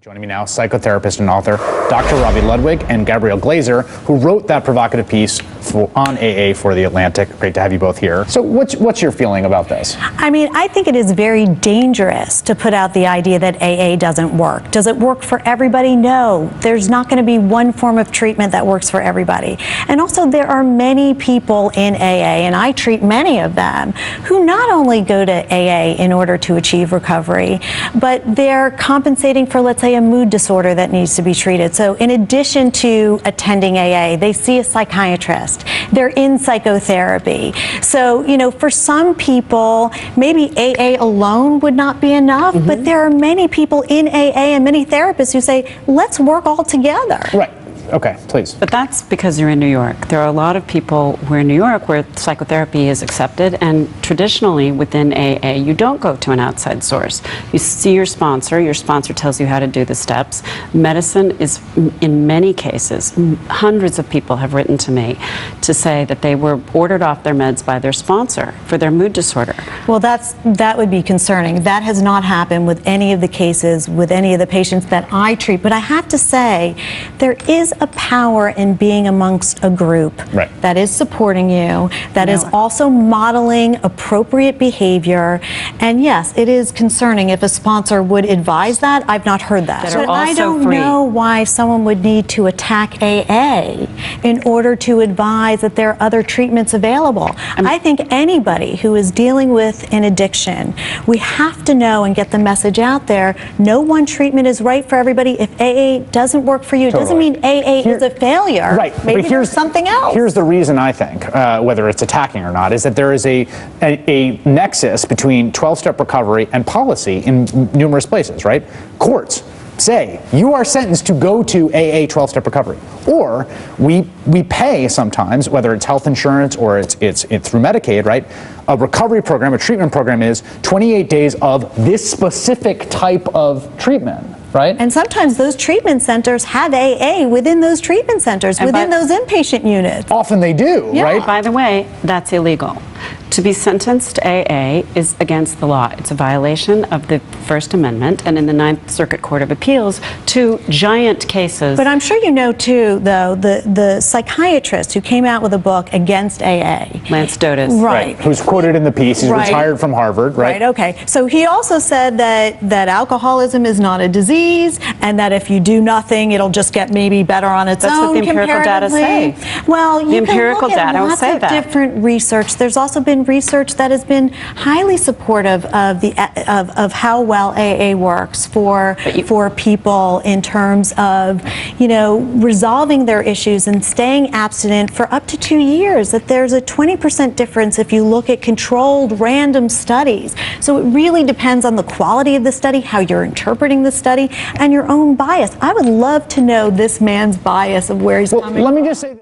Joining me now, psychotherapist and author Dr. Robi Ludwig and Gabrielle Glazer, who wrote that provocative piece on AA for The Atlantic. Great to have you both here. So what's your feeling about this? I mean, I think it is very dangerous to put out the idea that AA doesn't work. Does it work for everybody? No. There's not going to be one form of treatment that works for everybody. And also, there are many people in AA, and I treat many of them, who not only go to AA in order to achieve recovery, but they're compensating for, let's say, a mood disorder that needs to be treated. So in addition to attending AA, they see a psychiatrist. They're in psychotherapy. So, you know, for some people, maybe AA alone would not be enough, but there are many people in AA and many therapists who say, let's work all together. Right. Okay, please. But that's because you're in New York. There are a lot of people who are in New York where psychotherapy is accepted, and traditionally within AA, you don't go to an outside source. You see your sponsor tells you how to do the steps. Medicine is, in many cases, hundreds of people have written to me to say that they were ordered off their meds by their sponsor for their mood disorder. Well, that would be concerning. That has not happened with any of the cases, with any of the patients that I treat. But I have to say, there is a power in being amongst a group that is supporting you, that is also modeling appropriate behavior. And yes, it is concerning if a sponsor would advise that. I've not heard that. But I don't know why someone would need to attack AA in order to advise that there are other treatments available. I think anybody who is dealing with an addiction, we have to know and get the message out there, no one treatment is right for everybody. If AA doesn't work for you, it doesn't mean AA is a failure. Right. Maybe but here's something else. Here's the reason I think, whether it's attacking or not, is that there is a nexus between 12-step recovery and policy in numerous places, right? Courts say you are sentenced to go to AA 12-step recovery, or we pay sometimes, whether it's health insurance or it's through Medicaid, right? A recovery program, a treatment program is 28 days of this specific type of treatment. Right? And sometimes those treatment centers have AA within those treatment centers, within those inpatient units. Often they do, right? By the way, that's illegal. To be sentenced to AA is against the law. It's a violation of the First Amendment, and in the Ninth Circuit Court of Appeals, two giant cases. But I'm sure you know, too, though, the psychiatrist who came out with a book against AA. Lance Dotis. Right. Who's quoted in the piece. He's retired from Harvard, right? Right, okay. So he also said that alcoholism is not a disease, and that if you do nothing, it'll just get maybe better on its own. That's what the empirical data say. Well, you the empirical can look at data lots say of that. different research. There's also been research that has been highly supportive of how well AA works for people in terms of, you know, resolving their issues and staying abstinent for up to 2 years. That there's a 20% difference if you look at controlled random studies. So it really depends on the quality of the study, how you're interpreting the study, and your own bias. I would love to know this man's bias of where he's coming from. Let me just say